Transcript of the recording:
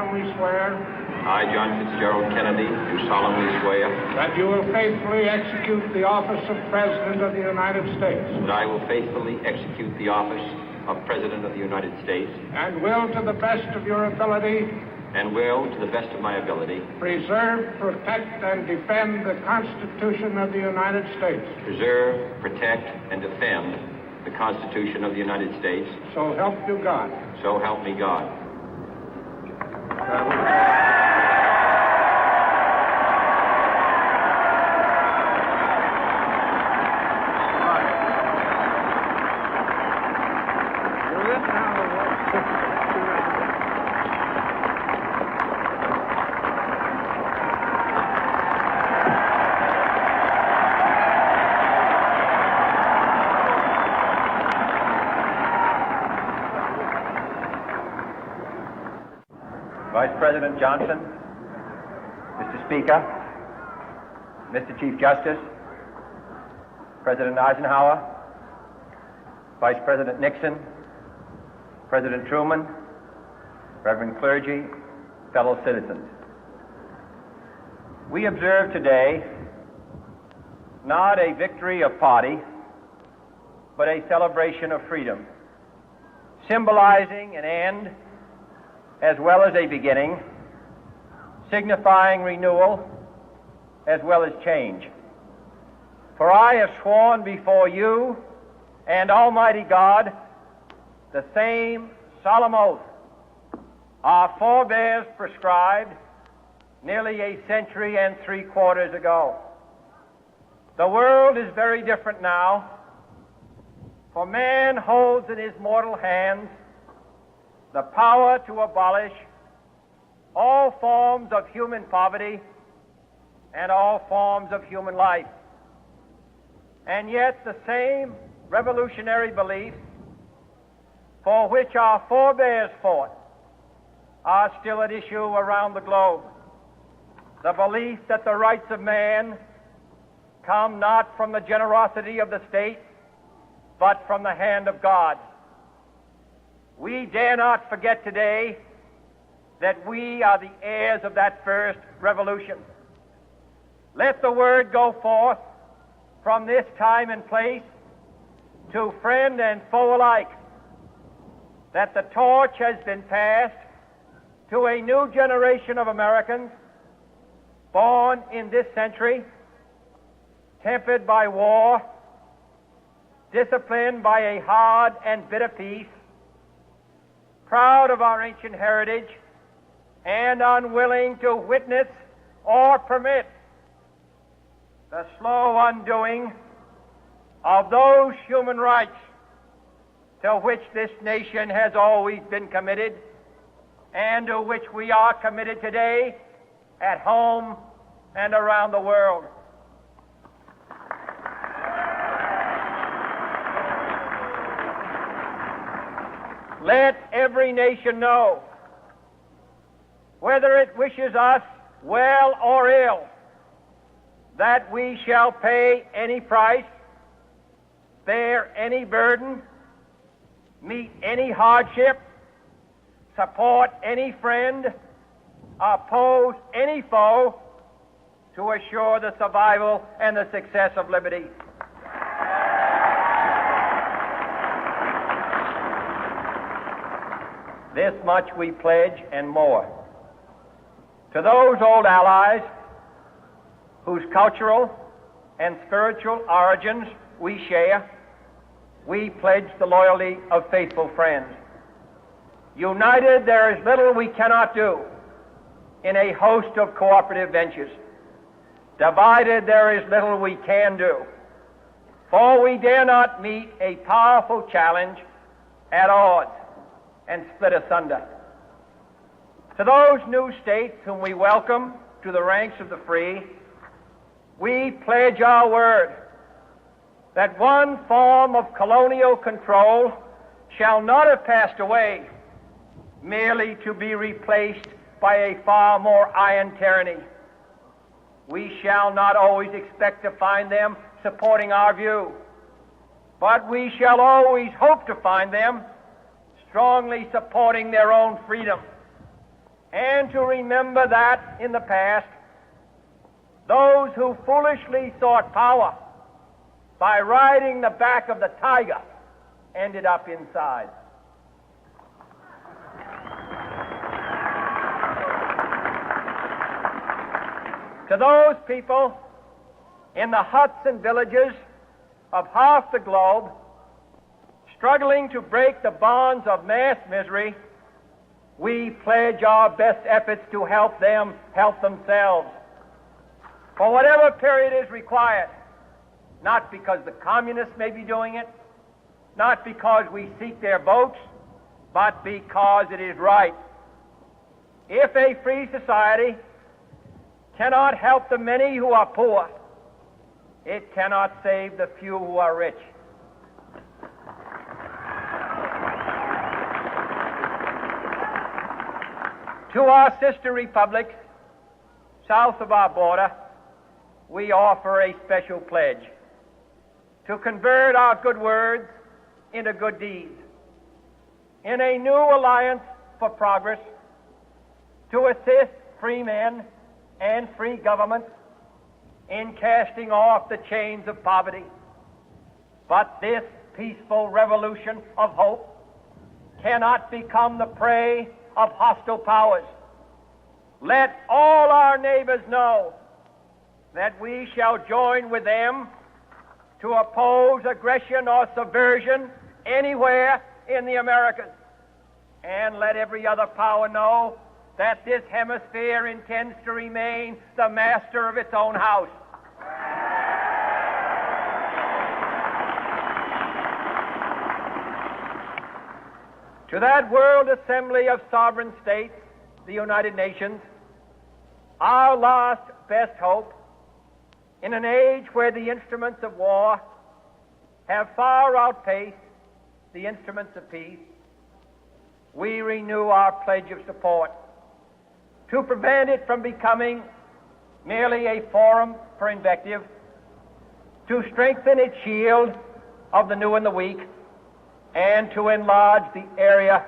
solemnly swear I, John Fitzgerald Kennedy, do solemnly swear that you will faithfully execute the office of President of the United States that I will faithfully execute the office of President of the United States and will, to the best of your ability, and will, to the best of my ability, preserve, protect, and defend the Constitution of the United States. preserve, protect, and defend the Constitution of the United States. So help you God. So help me God. Vice President Johnson, Mr. Speaker, Mr. Chief Justice, President Eisenhower, Vice President Nixon, President Truman, Reverend clergy, fellow citizens. We observe today not a victory of party, but a celebration of freedom, symbolizing an end as well as a beginning, signifying renewal as well as change. For I have sworn before you and Almighty God the same solemn oath our forebears prescribed nearly a century and 3/4 ago. The world is very different now, for man holds in his mortal hands the power to abolish all forms of human poverty and all forms of human life. And yet the same revolutionary beliefs for which our forebears fought are still at issue around the globe. The belief that the rights of man come not from the generosity of the state, but from the hand of God. We dare not forget today that we are the heirs of that first revolution. Let the word go forth from this time and place to friend and foe alike that the torch has been passed to a new generation of Americans born in this century, tempered by war, disciplined by a hard and bitter peace, proud of our ancient heritage, and unwilling to witness or permit the slow undoing of those human rights to which this nation has always been committed and to which we are committed today at home and around the world. Let every nation know, whether it wishes us well or ill, that we shall pay any price, bear any burden, meet any hardship, support any friend, oppose any foe to assure the survival and the success of liberty. This much we pledge and more. To those old allies whose cultural and spiritual origins we share, we pledge the loyalty of faithful friends. United, there is little we cannot do in a host of cooperative ventures. Divided, there is little we can do, for we dare not meet a powerful challenge at odds and split asunder. To those new states whom we welcome to the ranks of the free, we pledge our word that one form of colonial control shall not have passed away, merely to be replaced by a far more iron tyranny. We shall not always expect to find them supporting our view, but we shall always hope to find them strongly supporting their own freedom and to remember that in the past, those who foolishly sought power by riding the back of the tiger ended up inside. To those people in the huts and villages of half the globe struggling to break the bonds of mass misery, we pledge our best efforts to help them help themselves for whatever period is required, not because the communists may be doing it, not because we seek their votes, but because it is right. If a free society cannot help the many who are poor, it cannot save the few who are rich. To our sister republics south of our border, we offer a special pledge to convert our good words into good deeds, in a new alliance for progress, to assist free men and free governments in casting off the chains of poverty. But this peaceful revolution of hope cannot become the prey of hostile powers. Let all our neighbors know that we shall join with them to oppose aggression or subversion anywhere in the Americas. And let every other power know that this hemisphere intends to remain the master of its own house. To that World Assembly of Sovereign States, the United Nations, our last best hope, in an age where the instruments of war have far outpaced the instruments of peace, we renew our pledge of support to prevent it from becoming merely a forum for invective, to strengthen its shield of the new and the weak, and to enlarge the area